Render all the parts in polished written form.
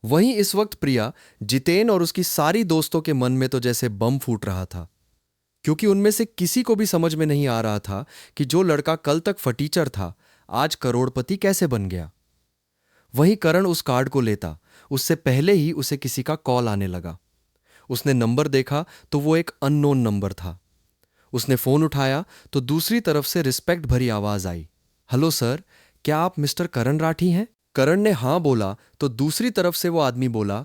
वहीं इस वक्त प्रिया, जितेन और उसकी सारी दोस्तों के मन में तो जैसे बम फूट रहा था, क्योंकि उनमें से किसी को भी समझ में नहीं आ रहा था कि जो लड़का कल तक फटीचर था, आज करोड़पति कैसे बन गया। वहीं करण उस कार्ड को लेता, उससे पहले ही उसे किसी का कॉल आने लगा। उसने नंबर देखा तो वो एक अननोन नंबर था। उसने फोन उठाया तो दूसरी तरफ से रिस्पेक्ट भरी आवाज आई, हेलो सर, क्या आप मिस्टर करण राठी हैं? करण ने हां बोला तो दूसरी तरफ से वो आदमी बोला,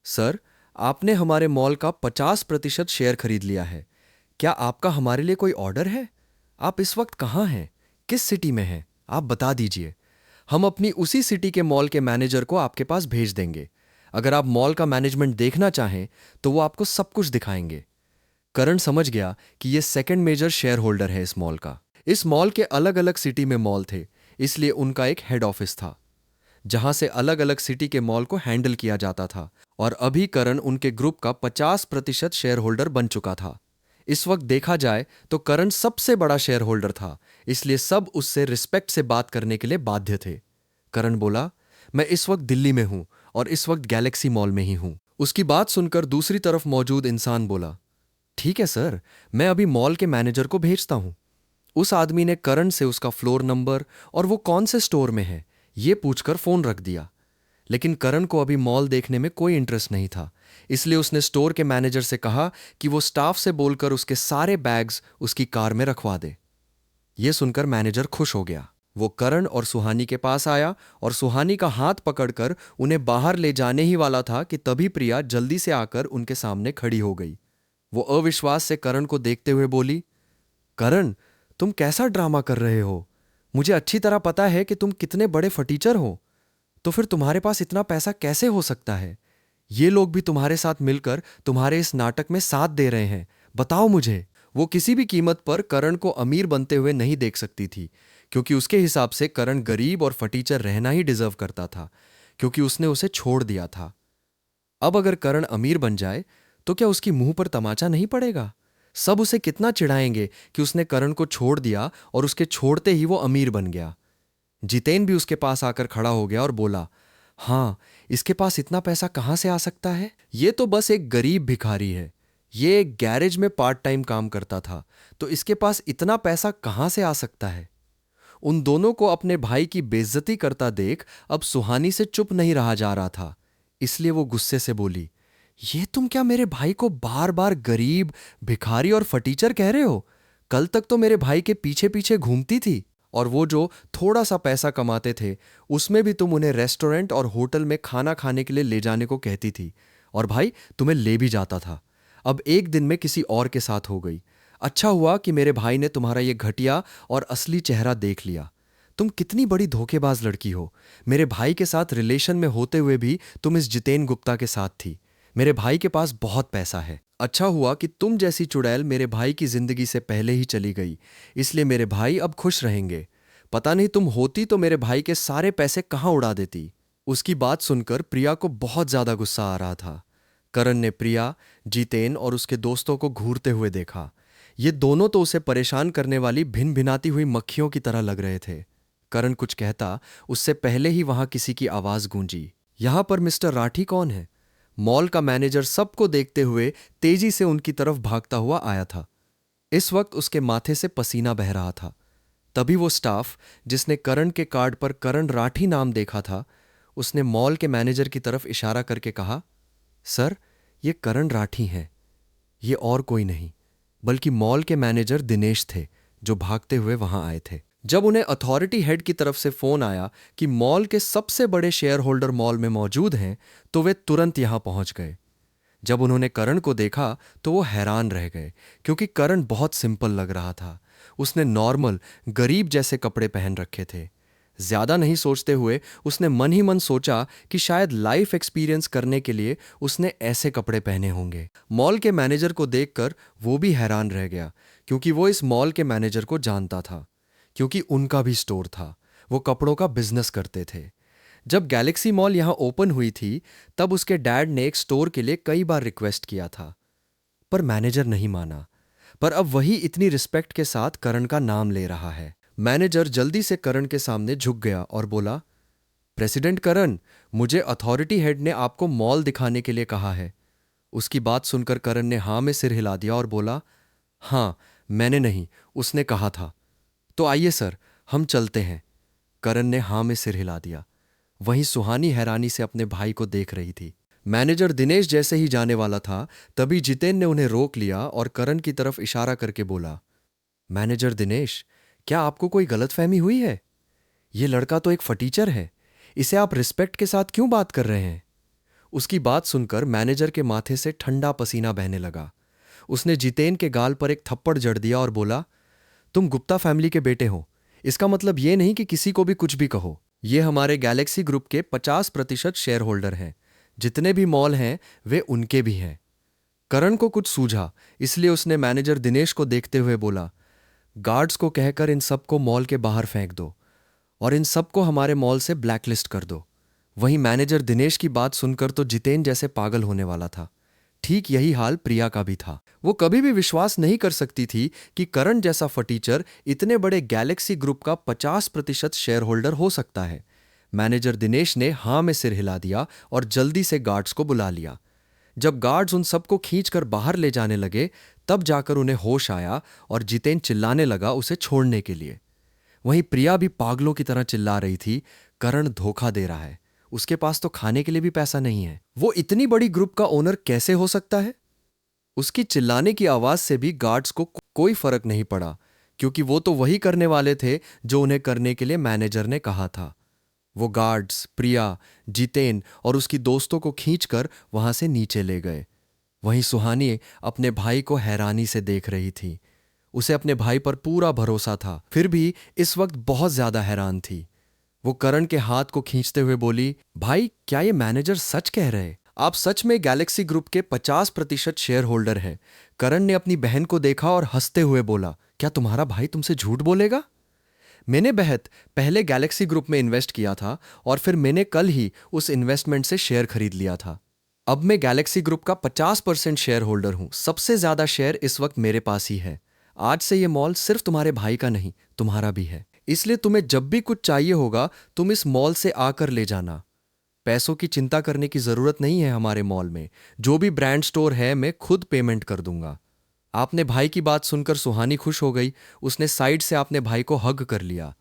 सर, आपने हमारे मॉल का 50% शेयर खरीद लिया है। क्या आपका हमारे लिए कोई ऑर्डर है? आप इस वक्त कहाँ हैं? किस सिटी में हैं? आप बता दीजिए। हम अपनी उसी सिटी के मॉल के मैनेजर को आपके पास भेज देंगे। अगर आप मॉल का मैनेजमेंट देखना चाहें तो वो आपको सब कुछ दिखाएंगे। करण समझ गया कि ये सेकंड मेजर शेयर होल्डर है इस मॉल का। इस मॉल के अलग अलग सिटी में मॉल थे, इसलिए उनका एक हेड ऑफिस था जहां से अलग अलग सिटी के मॉल को हैंडल किया जाता था। और अभी करण उनके ग्रुप का 50% शेयर होल्डर बन चुका था। इस वक्त देखा जाए तो करण सबसे बड़ा शेयर होल्डर था, इसलिए सब उससे रिस्पेक्ट से बात करने के लिए बाध्य थे। करण बोला, मैं इस वक्त दिल्ली में हूं और इस वक्त गैलेक्सी मॉल में ही हूं। उसकी बात सुनकर दूसरी तरफ मौजूद इंसान बोला, ठीक है सर, मैं अभी मॉल के मैनेजर को भेजता हूं। उस आदमी ने करण से उसका फ्लोर नंबर और वो कौन से स्टोर में है ये पूछकर फोन रख दिया। लेकिन करण को अभी मॉल देखने में कोई इंटरेस्ट नहीं था, इसलिए उसने स्टोर के मैनेजर से कहा कि वो स्टाफ से बोलकर उसके सारे बैग्स उसकी कार में रखवा दे। यह सुनकर मैनेजर खुश हो गया। वो करण और सुहानी के पास आया और सुहानी का हाथ पकड़कर उन्हें बाहर ले जाने ही वाला था कि तभी प्रिया जल्दी से आकर उनके सामने खड़ी हो गई। वो अविश्वास से करण को देखते हुए बोली, करण, तुम कैसा ड्रामा कर रहे हो? मुझे अच्छी तरह पता है कि तुम कितने बड़े फटीचर हो, तो फिर तुम्हारे पास इतना पैसा कैसे हो सकता है? ये लोग भी तुम्हारे साथ मिलकर तुम्हारे इस नाटक में साथ दे रहे हैं, बताओ मुझे। वो किसी भी कीमत पर करण को अमीर बनते हुए नहीं देख सकती थी, क्योंकि उसके हिसाब से करण गरीब और फटीचर रहना ही डिजर्व करता था, क्योंकि उसने उसे छोड़ दिया था। अब अगर करण अमीर बन जाए तो क्या उसकी मुंह पर तमाचा नहीं पड़ेगा? सब उसे कितना चिढ़ाएंगे कि उसने करण को छोड़ दिया और उसके छोड़ते ही वो अमीर बन गया। जितेन भी उसके पास आकर खड़ा हो गया और बोला, हाँ, इसके पास इतना पैसा कहां से आ सकता है? ये तो बस एक गरीब भिखारी है। ये एक गैरेज में पार्ट टाइम काम करता था, तो इसके पास इतना पैसा कहां से आ सकता है? उन दोनों को अपने भाई की बेइज्जती करता देख अब सुहानी से चुप नहीं रहा जा रहा था, इसलिए वो गुस्से से बोली, ये तुम क्या मेरे भाई को बार बार गरीब, भिखारी और फटीचर कह रहे हो? कल तक तो मेरे भाई के पीछे पीछे घूमती थी, और वो जो थोड़ा सा पैसा कमाते थे उसमें भी तुम उन्हें रेस्टोरेंट और होटल में खाना खाने के लिए ले जाने को कहती थी, और भाई तुम्हें ले भी जाता था। अब एक दिन में किसी और के साथ हो गई। अच्छा हुआ कि मेरे भाई ने तुम्हारा ये घटिया और असली चेहरा देख लिया। तुम कितनी बड़ी धोखेबाज लड़की हो। मेरे भाई के साथ रिलेशन में होते हुए भी तुम इस जितेन गुप्ता के साथ थी। मेरे भाई के पास बहुत पैसा है। अच्छा हुआ कि तुम जैसी चुड़ैल मेरे भाई की जिंदगी से पहले ही चली गई, इसलिए मेरे भाई अब खुश रहेंगे। पता नहीं तुम होती तो मेरे भाई के सारे पैसे कहां उड़ा देती। उसकी बात सुनकर प्रिया को बहुत ज्यादा गुस्सा आ रहा था। करण ने प्रिया, जितेन और उसके दोस्तों को घूरते हुए देखा। ये दोनों तो उसे परेशान करने वाली भिन भिनाती हुई मक्खियों की तरह लग रहे थे। करण कुछ कहता उससे पहले ही वहां किसी की आवाज गूंजी, यहां पर मिस्टर राठी कौन है? मॉल का मैनेजर सबको देखते हुए तेजी से उनकी तरफ भागता हुआ आया था। इस वक्त उसके माथे से पसीना बह रहा था। तभी वो स्टाफ जिसने करण के कार्ड पर करण राठी नाम देखा था, उसने मॉल के मैनेजर की तरफ इशारा करके कहा, सर, ये करण राठी हैं। ये और कोई नहीं बल्कि मॉल के मैनेजर दिनेश थे, जो भागते हुए वहां आए थे। जब उन्हें अथॉरिटी हेड की तरफ से फोन आया कि मॉल के सबसे बड़े शेयर होल्डर मॉल में मौजूद हैं, तो वे तुरंत यहां पहुंच गए। जब उन्होंने करण को देखा तो वो हैरान रह गए, क्योंकि करण बहुत सिंपल लग रहा था। उसने नॉर्मल गरीब जैसे कपड़े पहन रखे थे। ज्यादा नहीं सोचते हुए उसने मन ही मन सोचा कि शायद लाइफ एक्सपीरियंस करने के लिए उसने ऐसे कपड़े पहने होंगे। मॉल के मैनेजर को देखकर वो भी हैरान रह गया, क्योंकि वो इस मॉल के मैनेजर को जानता था, क्योंकि उनका भी स्टोर था। वो कपड़ों का बिजनेस करते थे। जब गैलेक्सी मॉल यहां ओपन हुई थी तब उसके डैड ने एक स्टोर के लिए कई बार रिक्वेस्ट किया था, पर मैनेजर नहीं माना। पर अब वही इतनी रिस्पेक्ट के साथ करण का नाम ले रहा है। मैनेजर जल्दी से करण के सामने झुक गया और बोला, प्रेसिडेंट करण, मुझे अथॉरिटी हेड ने आपको मॉल दिखाने के लिए कहा है। उसकी बात सुनकर करण ने हाँ में सिर हिला दिया और बोला, हाँ, मैंने नहीं, उसने कहा था। तो आइए सर, हम चलते हैं। करण ने हाँ में सिर हिला दिया। वहीं सुहानी हैरानी से अपने भाई को देख रही थी। मैनेजर दिनेश जैसे ही जाने वाला था, तभी जितेन ने उन्हें रोक लिया और करण की तरफ इशारा करके बोला, मैनेजर दिनेश, क्या आपको कोई गलतफहमी हुई है? ये लड़का तो एक फटीचर है, इसे आप रिस्पेक्ट के साथ क्यों बात कर रहे हैं? उसकी बात सुनकर मैनेजर के माथे से ठंडा पसीना बहने लगा। उसने जितेन के गाल पर एक थप्पड़ जड़ दिया और बोला, तुम गुप्ता फैमिली के बेटे हो, इसका मतलब यह नहीं कि किसी को भी कुछ भी कहो। ये हमारे गैलेक्सी ग्रुप के 50% शेयर होल्डर हैं। जितने भी मॉल हैं वे उनके भी हैं। करण को कुछ सूझा, इसलिए उसने मैनेजर दिनेश को देखते हुए बोला, गार्ड्स को कहकर इन सबको मॉल के बाहर फेंक दो और इन सबको हमारे मॉल से ब्लैकलिस्ट कर दो। वहीं मैनेजर दिनेश की बात सुनकर तो जितेन जैसे पागल होने वाला था। ठीक यही हाल प्रिया का भी था। वो कभी भी विश्वास नहीं कर सकती थी कि करण जैसा फटीचर इतने बड़े गैलेक्सी ग्रुप का 50% शेयर होल्डर हो सकता है। मैनेजर दिनेश ने हाँ में सिर हिला दिया और जल्दी से गार्ड्स को बुला लिया। जब गार्ड्स उन सबको खींचकर बाहर ले जाने लगे, तब जाकर उन्हें होश आया और जितेन चिल्लाने लगा उसे छोड़ने के लिए। वहीं प्रिया भी पागलों की तरह चिल्ला रही थी, करण धोखा दे रहा है, उसके पास तो खाने के लिए भी पैसा नहीं है, वो इतनी बड़ी ग्रुप का ओनर कैसे हो सकता है? उसकी चिल्लाने की आवाज से भी गार्ड्स को कोई फर्क नहीं पड़ा, क्योंकि वो तो वही करने वाले थे जो उन्हें करने के लिए मैनेजर ने कहा था। वो गार्ड्स प्रिया, जितेन और उसकी दोस्तों को खींचकर वहां से नीचे ले गए। वहीं सुहानी अपने भाई को हैरानी से देख रही थी। उसे अपने भाई पर पूरा भरोसा था, फिर भी इस वक्त बहुत ज्यादा हैरान थी। वो करण के हाथ को खींचते हुए बोली, भाई, क्या ये मैनेजर सच कह रहे? आप सच में गैलेक्सी ग्रुप के 50% शेयर होल्डर हैं? करण ने अपनी बहन को देखा और हंसते हुए बोला, क्या तुम्हारा भाई तुमसे झूठ बोलेगा? मैंने बेहद पहले गैलेक्सी ग्रुप में इन्वेस्ट किया था और फिर मैंने कल ही उस इन्वेस्टमेंट से शेयर खरीद लिया था। अब मैं गैलेक्सी ग्रुप का 50% शेयर होल्डर हूं। सबसे ज्यादा शेयर इस वक्त मेरे पास ही है। आज से ये मॉल सिर्फ तुम्हारे भाई का नहीं, तुम्हारा भी है। इसलिए तुम्हें जब भी कुछ चाहिए होगा, तुम इस मॉल से आकर ले जाना। पैसों की चिंता करने की जरूरत नहीं है हमारे मॉल में। जो भी ब्रांड स्टोर है मैं खुद पेमेंट कर दूंगा। आपने भाई की बात सुनकर सुहानी खुश हो गई। उसने साइड से आपने भाई को हग कर लिया।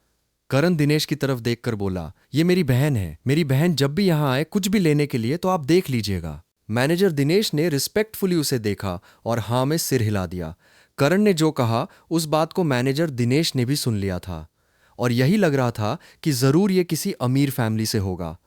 करण दिनेश की तरफ देखकर बोला, ये मेरी बहन है, मेरी बहन जब भी यहां आए कुछ भी लेने के लिए तो आप देख लीजिएगा। मैनेजर दिनेश ने रिस्पेक्टफुली उसे देखा और हाँ में सिर हिला दिया। करण ने जो कहा उस बात को मैनेजर दिनेश ने भी सुन लिया था और यही लग रहा था कि जरूर ये किसी अमीर फैमिली से होगा,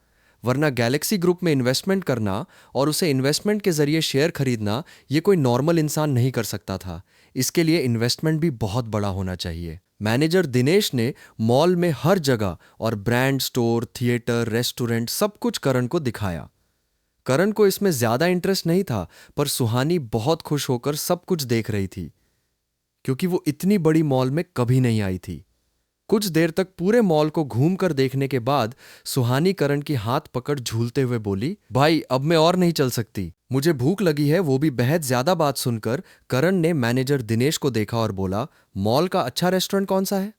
वरना गैलेक्सी ग्रुप में इन्वेस्टमेंट करना और उसे इन्वेस्टमेंट के जरिए शेयर खरीदना ये कोई नॉर्मल इंसान नहीं कर सकता था। इसके लिए इन्वेस्टमेंट भी बहुत बड़ा होना चाहिए। मैनेजर दिनेश ने मॉल में हर जगह और ब्रांड स्टोर, थिएटर, रेस्टोरेंट सब कुछ करण को दिखाया। करण को इसमें ज्यादा इंटरेस्ट नहीं था, पर सुहानी बहुत खुश होकर सब कुछ देख रही थी, क्योंकि वो इतनी बड़ी मॉल में कभी नहीं आई थी। कुछ देर तक पूरे मॉल को घूमकर देखने के बाद सुहानी करण की हाथ पकड़ झूलते हुए बोली, भाई, अब मैं और नहीं चल सकती, मुझे भूख लगी है। वो भी बेहद ज्यादा बात सुनकर करण ने मैनेजर दिनेश को देखा और बोला, मॉल का अच्छा रेस्टोरेंट कौन सा है?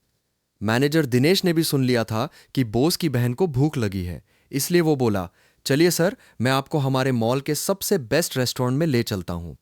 मैनेजर दिनेश ने भी सुन लिया था कि बोस की बहन को भूख लगी है, इसलिए वो बोला, चलिए सर, मैं आपको हमारे मॉल के सबसे बेस्ट रेस्टोरेंट में ले चलता हूं।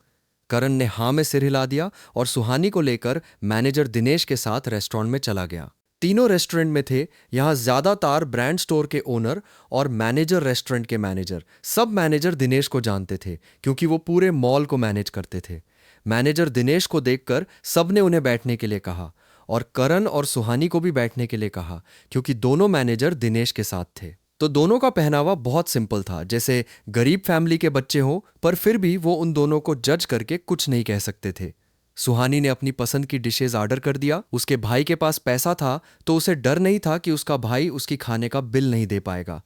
करण ने हाँ में सिर हिला दिया और सुहानी को लेकर मैनेजर दिनेश के साथ रेस्टोरेंट में चला गया। तीनों रेस्टोरेंट में थे यहां ज्यादातर ब्रांड स्टोर के ओनर और मैनेजर रेस्टोरेंट के मैनेजर। सब मैनेजर दिनेश को जानते थे क्योंकि वो पूरे मॉल को मैनेज करते थे। मैनेजर दिनेश को देखकर सबने उन्हें बैठने के लिए कहा और करण और सुहानी को भी बैठने के लिए कहा, क्योंकि दोनों मैनेजर दिनेश के साथ थे। तो दोनों का पहनावा बहुत सिंपल था, जैसे गरीब फैमिली के बच्चे हों, पर फिर भी वो उन दोनों को जज करके कुछ नहीं कह सकते थे। सुहानी ने अपनी पसंद की डिशेज ऑर्डर कर दिया। उसके भाई के पास पैसा था तो उसे डर नहीं था कि उसका भाई उसकी खाने का बिल नहीं दे पाएगा।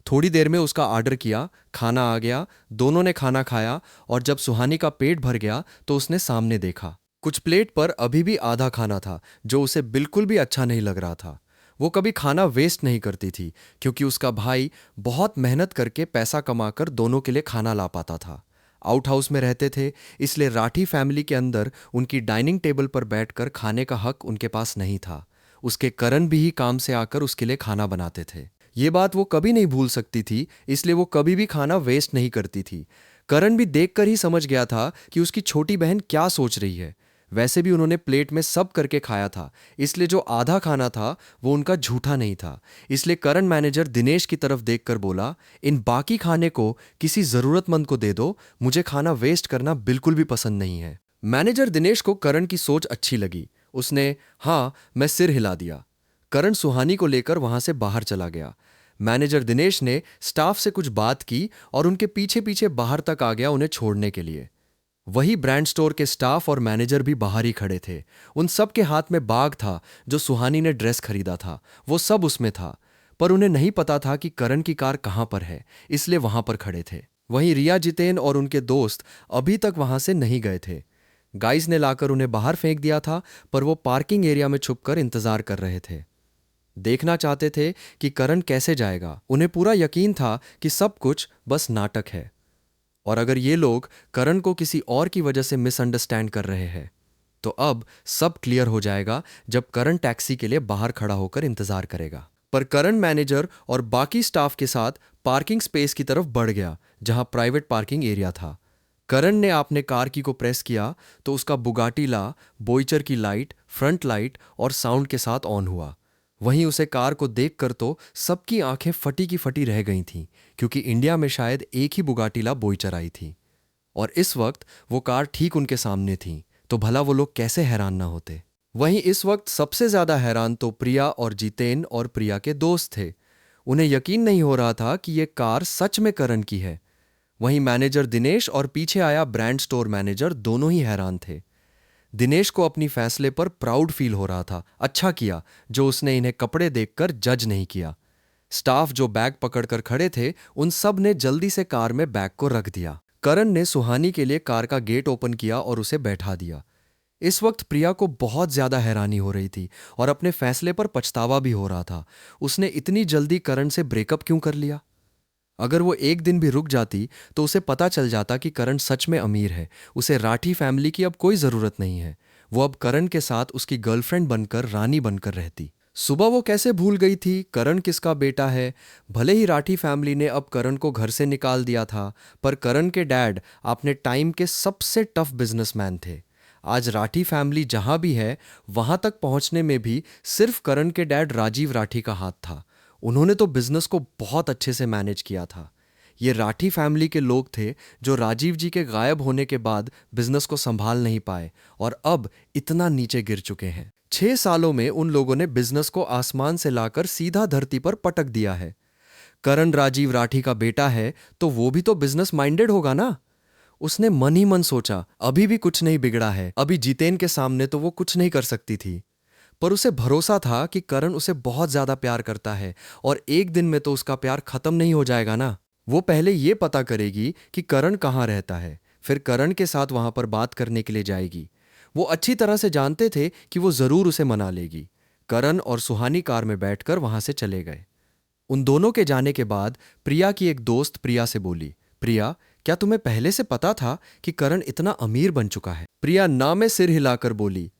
थोड़ी देर में उसका ऑर्डर किया, खाना आ गया, दोनों ने खाना खाया और जब सुहानी का पेट भर गया तो उसने सामने देखा, कुछ प्लेट पर अभी भी आधा खाना था जो उसे बिल्कुल भी अच्छा नहीं लग रहा था। वो कभी खाना वेस्ट नहीं करती थी क्योंकि उसका भाई बहुत मेहनत करके पैसा कमाकर दोनों के लिए खाना ला पाता था। आउट हाउस में रहते थे, इसलिए राठी फैमिली के अंदर उनकी डाइनिंग टेबल पर बैठकर खाने का हक उनके पास नहीं था। उसके करण भी ही काम से आकर उसके लिए खाना बनाते थे। ये बात वो कभी नहीं भूल सकती थी, इसलिए वो कभी भी खाना वेस्ट नहीं करती थी। करण भी देखकर ही समझ गया था कि उसकी छोटी बहन क्या सोच रही है। वैसे भी उन्होंने प्लेट में सब करके खाया था, इसलिए जो आधा खाना था वो उनका झूठा नहीं था। इसलिए करण मैनेजर दिनेश की तरफ देखकर बोला, इन बाकी खाने को किसी जरूरतमंद को दे दो, मुझे खाना वेस्ट करना बिल्कुल भी पसंद नहीं है। मैनेजर दिनेश को करण की सोच अच्छी लगी। उसने हाँ मैं सिर हिला दिया। करण सुहानी को लेकर वहां से बाहर चला गया। मैनेजर दिनेश ने स्टाफ से कुछ बात की और उनके पीछे पीछे बाहर तक आ गया उन्हें छोड़ने के लिए। वही ब्रांड स्टोर के स्टाफ और मैनेजर भी बाहर ही खड़े थे। उन सब के हाथ में बैग था जो सुहानी ने ड्रेस खरीदा था, वो सब उसमें था। पर उन्हें नहीं पता था कि करण की कार कहां पर है, इसलिए वहां पर खड़े थे। वहीं रिया, जितेन और उनके दोस्त अभी तक वहां से नहीं गए थे। गाइस ने लाकर उन्हें बाहर फेंक दिया था, पर वो पार्किंग एरिया में छुपकर इंतजार कर रहे थे। देखना चाहते थे कि करण कैसे जाएगा। उन्हें पूरा यकीन था कि सब कुछ बस नाटक है, और अगर ये लोग करण को किसी और की वजह से मिसअंडरस्टैंड कर रहे हैं तो अब सब क्लियर हो जाएगा जब करण टैक्सी के लिए बाहर खड़ा होकर इंतजार करेगा। पर करण मैनेजर और बाकी स्टाफ के साथ पार्किंग स्पेस की तरफ बढ़ गया जहां प्राइवेट पार्किंग एरिया था। करण ने आपने कार की को प्रेस किया तो उसका बुगाटी ला बोइचर की लाइट, फ्रंट लाइट और साउंड के साथ ऑन हुआ। वहीं उसे कार को देखकर तो सबकी आंखें फटी की फटी रह गई थीं, क्योंकि इंडिया में शायद एक ही बुगाटी ला बोइचर आई थी और इस वक्त वो कार ठीक उनके सामने थी। तो भला वो लोग कैसे हैरान ना होते। वहीं इस वक्त सबसे ज्यादा हैरान तो प्रिया और जितेन और प्रिया के दोस्त थे। उन्हें यकीन नहीं हो रहा था कि ये कार सच में करण की है। वहीं मैनेजर दिनेश और पीछे आया ब्रांड स्टोर मैनेजर दोनों ही हैरान थे। दिनेश को अपनी फैसले पर प्राउड फील हो रहा था। अच्छा किया जो उसने इन्हें कपड़े देखकर जज नहीं किया। स्टाफ जो बैग पकड़कर खड़े थे उन सब ने जल्दी से कार में बैग को रख दिया। करण ने सुहानी के लिए कार का गेट ओपन किया और उसे बैठा दिया। इस वक्त प्रिया को बहुत ज्यादा हैरानी हो रही थी और अपने फैसले पर पछतावा भी हो रहा था। उसने इतनी जल्दी करण से ब्रेकअप क्यों कर लिया? अगर वो एक दिन भी रुक जाती तो उसे पता चल जाता कि करण सच में अमीर है। उसे राठी फैमिली की अब कोई जरूरत नहीं है। वो अब करण के साथ उसकी गर्लफ्रेंड बनकर, रानी बनकर रहती। सुबह वो कैसे भूल गई थी करण किसका बेटा है। भले ही राठी फैमिली ने अब करण को घर से निकाल दिया था, पर करण के डैड अपने टाइम के सबसे टफ बिजनेसमैन थे। आज राठी फैमिली जहां भी है वहां तक पहुंचने में भी सिर्फ करण के डैड राजीव राठी का हाथ था। उन्होंने तो बिजनेस को बहुत अच्छे से मैनेज किया था। ये राठी फैमिली के लोग थे जो राजीव जी के गायब होने के बाद बिजनेस को संभाल नहीं पाए और अब इतना नीचे गिर चुके हैं। 6 सालों में उन लोगों ने बिजनेस को आसमान से लाकर सीधा धरती पर पटक दिया है। करण राजीव राठी का बेटा है तो वो भी तो बिजनेस माइंडेड होगा ना। उसने मन ही मन सोचा, अभी भी कुछ नहीं बिगड़ा है, अभी जितेन के सामने तो वो कुछ नहीं कर सकती थी। पर उसे भरोसा था कि करण उसे बहुत ज्यादा प्यार करता है और एक दिन में तो उसका प्यार खत्म नहीं हो जाएगा ना। वो पहले ये पता करेगी कि करण कहाँ रहता है, फिर करण के साथ वहां पर बात करने के लिए जाएगी। वो अच्छी तरह से जानते थे कि वो जरूर उसे मना लेगी। करण और सुहानी कार में बैठकर वहां से चले गए। उन दोनों के जाने के बाद प्रिया की एक दोस्त प्रिया से बोली, प्रिया, क्या तुम्हें पहले से पता था कि करण इतना अमीर बन चुका है? प्रिया ना में सिर हिलाकर बोली,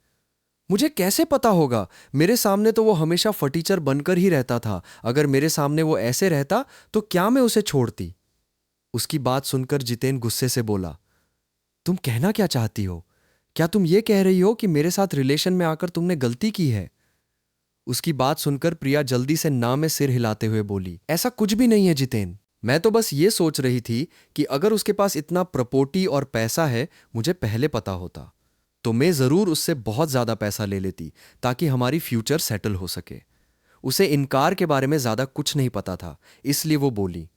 मुझे कैसे पता होगा? मेरे सामने तो वो हमेशा फटीचर बनकर ही रहता था। अगर मेरे सामने वो ऐसे रहता तो क्या मैं उसे छोड़ती? उसकी बात सुनकर जितेन गुस्से से बोला, तुम कहना क्या चाहती हो? क्या तुम ये कह रही हो कि मेरे साथ रिलेशन में आकर तुमने गलती की है? उसकी बात सुनकर प्रिया जल्दी से ना में सिर हिलाते हुए बोली, ऐसा कुछ भी नहीं है जितेन। मैं तो बस ये सोच रही थी कि अगर उसके पास इतना प्रॉपर्टी और पैसा है, मुझे पहले पता होता तो मैं जरूर उससे बहुत ज्यादा पैसा ले लेती ताकि हमारी फ्यूचर सेटल हो सके। उसे इन कार के बारे में ज्यादा कुछ नहीं पता था, इसलिए वो बोली,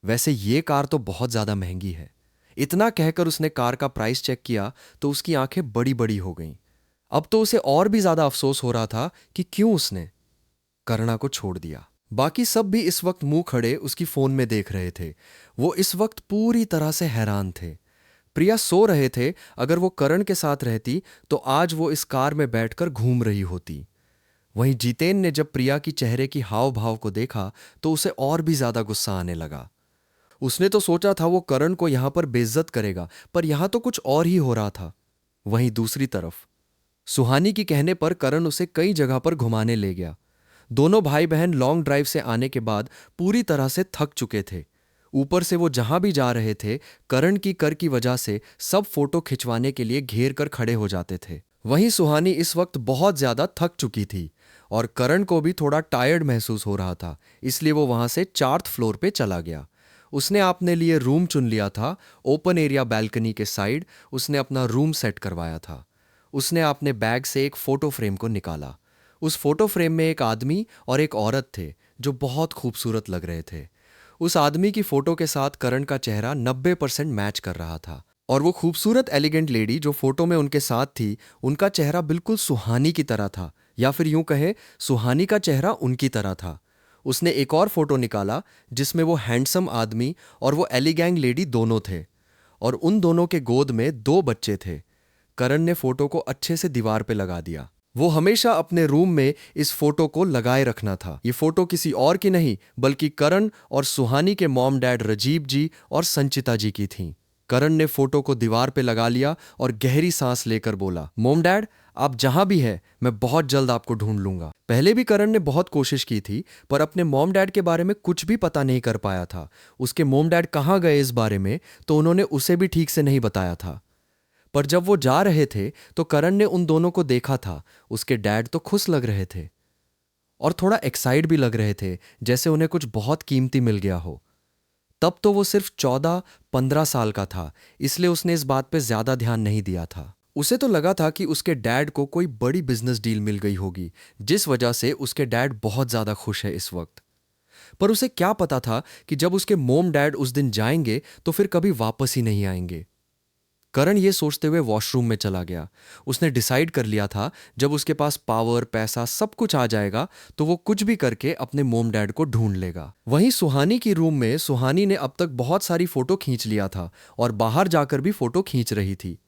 वैसे ये कार तो बहुत ज्यादा महंगी है। इतना कहकर उसने कार का प्राइस चेक किया तो उसकी आंखें बड़ी बड़ी हो गईं। अब तो उसे और भी ज्यादा अफसोस हो रहा था कि क्यों उसने करुणा को छोड़ दिया। बाकी सब भी इस वक्त मुंह खड़े उसकी फोन में देख रहे थे। वो इस वक्त पूरी तरह से हैरान थे। प्रिया सो रहे थे। अगर वो करण के साथ रहती तो आज वो इस कार में बैठकर घूम रही होती। वहीं जितेन ने जब प्रिया की चेहरे की हाव भाव को देखा तो उसे और भी ज्यादा गुस्सा आने लगा। उसने तो सोचा था वो करण को यहां पर बेइज्जत करेगा, पर यहां तो कुछ और ही हो रहा था। वहीं दूसरी तरफ सुहानी की कहने पर करण उसे कई जगह पर घुमाने ले गया। दोनों भाई बहन लॉन्ग ड्राइव से आने के बाद पूरी तरह से थक चुके थे। ऊपर से वो जहां भी जा रहे थे, करण की कर की वजह से सब फोटो खिंचवाने के लिए घेर कर खड़े हो जाते थे। वहीं सुहानी इस वक्त बहुत ज्यादा थक चुकी थी और करण को भी थोड़ा टायर्ड महसूस हो रहा था, इसलिए वो वहां से 4th फ्लोर पे चला गया। उसने अपने लिए रूम चुन लिया था। ओपन एरिया बैल्कनी के साइड उसने अपना रूम सेट करवाया था। उसने अपने बैग से एक फोटो फ्रेम को निकाला। उस फोटो फ्रेम में एक आदमी और एक औरत थे जो बहुत खूबसूरत लग रहे थे। उस आदमी की फोटो के साथ करण का चेहरा 90% मैच कर रहा था और वो खूबसूरत एलिगेंट लेडी जो फोटो में उनके साथ थी, उनका चेहरा बिल्कुल सुहानी की तरह था, या फिर यूं कहे सुहानी का चेहरा उनकी तरह था। उसने एक और फोटो निकाला जिसमें वो हैंडसम आदमी और वो एलिगेंट लेडी दोनों थे और उन दोनों के गोद में 2 बच्चे थे। करण ने फोटो को अच्छे से दीवार पे लगा दिया। वो हमेशा अपने रूम में इस फोटो को लगाए रखना था। ये फोटो किसी और की नहीं बल्कि करण और सुहानी के मॉम डैड राजीव जी और संचिता जी की थी। करण ने फोटो को दीवार पे लगा लिया और गहरी सांस लेकर बोला, मॉम डैड, आप जहां भी हैं मैं बहुत जल्द आपको ढूंढ लूंगा। पहले भी करण ने बहुत कोशिश की थी पर अपने मॉम डैड के बारे में कुछ भी पता नहीं कर पाया था। उसके मॉम डैड कहाँ गए इस बारे में तो उन्होंने उसे भी ठीक से नहीं बताया था। पर जब वो जा रहे थे तो करण ने उन दोनों को देखा था। उसके डैड तो खुश लग रहे थे और थोड़ा एक्साइट भी लग रहे थे, जैसे उन्हें कुछ बहुत कीमती मिल गया हो। तब तो वो सिर्फ 14-15 साल का था, इसलिए उसने इस बात पे ज्यादा ध्यान नहीं दिया था। उसे तो लगा था कि उसके डैड को कोई बड़ी बिजनेस डील मिल गई होगी, जिस वजह से उसके डैड बहुत ज्यादा खुश है इस वक्त। पर उसे क्या पता था कि जब उसके मोम डैड उस दिन जाएंगे तो फिर कभी वापस ही नहीं आएंगे। करण ये सोचते हुए वॉशरूम में चला गया। उसने डिसाइड कर लिया था जब उसके पास पावर, पैसा सब कुछ आ जाएगा तो वो कुछ भी करके अपने मोम डैड को ढूंढ लेगा। वहीं सुहानी की रूम में सुहानी ने अब तक बहुत सारी फोटो खींच लिया था और बाहर जाकर भी फोटो खींच रही थी।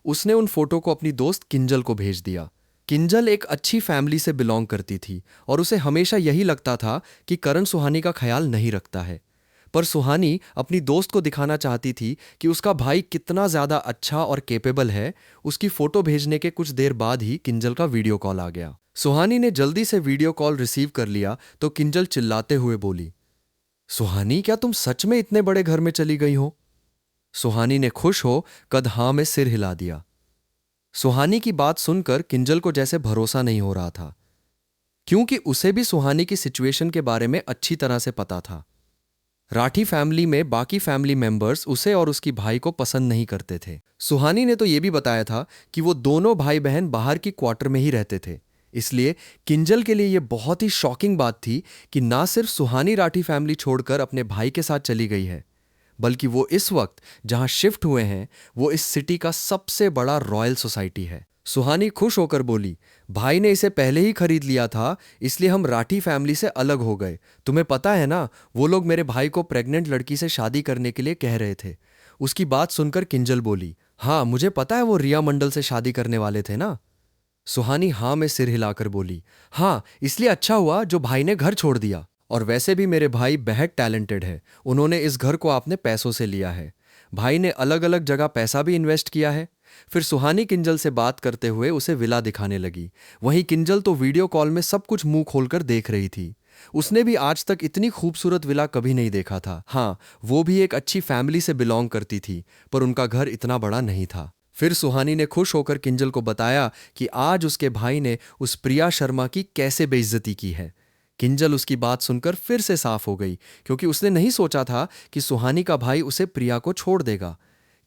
उसने उन फोटो को अपनी दोस्त किंजल को भेज दिया। किंजल एक अच्छी फैमिली से बिलोंग करती थी और उसे हमेशा यही लगता था कि करण सुहानी का ख्याल नहीं रखता है। पर सुहानी अपनी दोस्त को दिखाना चाहती थी कि उसका भाई कितना ज्यादा अच्छा और केपेबल है। उसकी फोटो भेजने के कुछ देर बाद ही किंजल का वीडियो कॉल आ गया। सुहानी ने जल्दी से वीडियो कॉल रिसीव कर लिया तो किंजल चिल्लाते हुए बोली, सुहानी, क्या तुम सच में इतने बड़े घर में चली गई हो? सुहानी ने खुश हो कद हाँ में सिर हिला दिया। सुहानी की बात सुनकर किंजल को जैसे भरोसा नहीं हो रहा था, क्योंकि उसे भी सुहानी की सिचुएशन के बारे में अच्छी तरह से पता था। राठी फैमिली में बाकी फैमिली मेंबर्स उसे और उसकी भाई को पसंद नहीं करते थे। सुहानी ने तो यह भी बताया था कि वो दोनों भाई बहन बाहर की क्वार्टर में ही रहते थे। इसलिए किंजल के लिए यह बहुत ही शॉकिंग बात थी कि ना सिर्फ सुहानी राठी फैमिली छोड़कर अपने भाई के साथ चली गई है, बल्कि वो इस वक्त जहां शिफ्ट हुए हैं वो इस सिटी का सबसे बड़ा रॉयल सोसाइटी है। सुहानी खुश होकर बोली, भाई ने इसे पहले ही खरीद लिया था, इसलिए हम राठी फैमिली से अलग हो गए। तुम्हें पता है ना, वो लोग मेरे भाई को प्रेग्नेंट लड़की से शादी करने के लिए कह रहे थे। उसकी बात सुनकर किंजल बोली, हाँ मुझे पता है, वो रिया मंडल से शादी करने वाले थे ना। सुहानी हाँ में सिर हिलाकर बोली, हाँ इसलिए अच्छा हुआ जो भाई ने घर छोड़ दिया। और वैसे भी मेरे भाई बेहद टैलेंटेड है, उन्होंने इस घर को अपने पैसों से लिया है। भाई ने अलग अलग जगह पैसा भी इन्वेस्ट किया है। फिर सुहानी किंजल से बात करते हुए उसे विला दिखाने लगी। वहीं किंजल तो वीडियो कॉल में सब कुछ मुंह खोलकर देख रही थी। उसने भी आज तक इतनी खूबसूरत विला कभी नहीं देखा था। हाँ, वो भी एक अच्छी फैमिली से बिलोंग करती थी, पर उनका घर इतना बड़ा नहीं था। फिर सुहानी ने खुश होकर किंजल को बताया कि आज उसके भाई ने उस प्रिया शर्मा की कैसे बेइज्जती की है। किंजल उसकी बात सुनकर फिर से साफ हो गई, क्योंकि उसने नहीं सोचा था कि सुहानी का भाई उसे प्रिया को छोड़ देगा।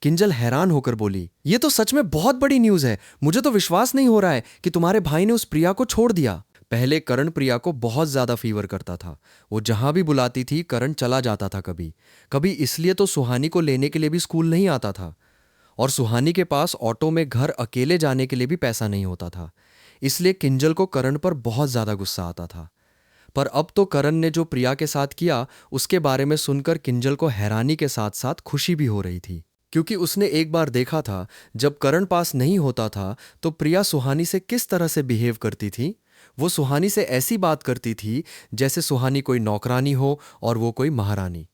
किंजल हैरान होकर बोली, ये तो सच में बहुत बड़ी न्यूज़ है। मुझे तो विश्वास नहीं हो रहा है कि तुम्हारे भाई ने उस प्रिया को छोड़ दिया। पहले करण प्रिया को बहुत ज्यादा फीवर करता था। वो जहां भी बुलाती थी करण चला जाता था। कभी कभी इसलिए तो सुहानी को लेने के लिए भी स्कूल नहीं आता था, और सुहानी के पास ऑटो में घर अकेले जाने के लिए भी पैसा नहीं होता था। इसलिए किंजल को करण पर बहुत ज्यादा गुस्सा आता था। पर अब तो करण ने जो प्रिया के साथ किया उसके बारे में सुनकर किंजल को हैरानी के साथ साथ खुशी भी हो रही थी, क्योंकि उसने एक बार देखा था जब करण पास नहीं होता था तो प्रिया सुहानी से किस तरह से बिहेव करती थी। वो सुहानी से ऐसी बात करती थी जैसे सुहानी कोई नौकरानी हो और वो कोई महारानी।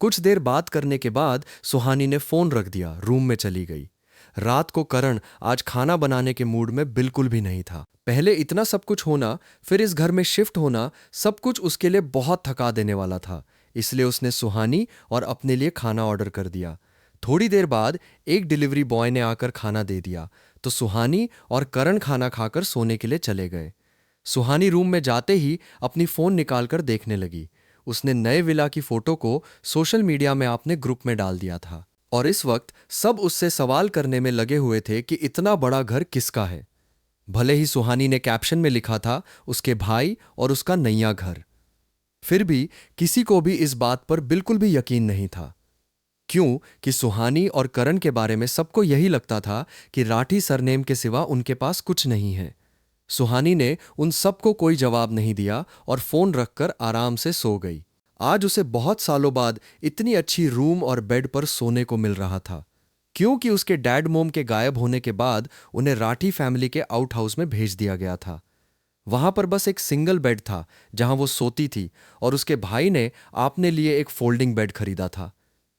कुछ देर बात करने के बाद सुहानी ने फोन रख दिया, रूम में चली गई। रात को करण आज खाना बनाने के मूड में बिल्कुल भी नहीं था। पहले इतना सब कुछ होना, फिर इस घर में शिफ्ट होना, सब कुछ उसके लिए बहुत थका देने वाला था। इसलिए उसने सुहानी और अपने लिए खाना ऑर्डर कर दिया। थोड़ी देर बाद एक डिलीवरी बॉय ने आकर खाना दे दिया, तो सुहानी और करण खाना खाकर सोने के लिए चले गए। सुहानी रूम में जाते ही अपनी फोन निकालकर देखने लगी। उसने नए विला की फोटो को सोशल मीडिया में अपने ग्रुप में डाल दिया था और इस वक्त सब उससे सवाल करने में लगे हुए थे कि इतना बड़ा घर किसका है। भले ही सुहानी ने कैप्शन में लिखा था उसके भाई और उसका नया घर, फिर भी किसी को भी इस बात पर बिल्कुल भी यकीन नहीं था। क्यों कि सुहानी और करण के बारे में सबको यही लगता था कि राठी सरनेम के सिवा उनके पास कुछ नहीं है। सुहानी ने उन सबको कोई जवाब नहीं दिया और फोन रखकर आराम से सो गई। आज उसे बहुत सालों बाद इतनी अच्छी रूम और बेड पर सोने को मिल रहा था, क्योंकि उसके डैड मोम के गायब होने के बाद उन्हें राठी फैमिली के आउट हाउस में भेज दिया गया था। वहां पर बस एक सिंगल बेड था जहां वो सोती थी और उसके भाई ने अपने लिए एक फोल्डिंग बेड खरीदा था।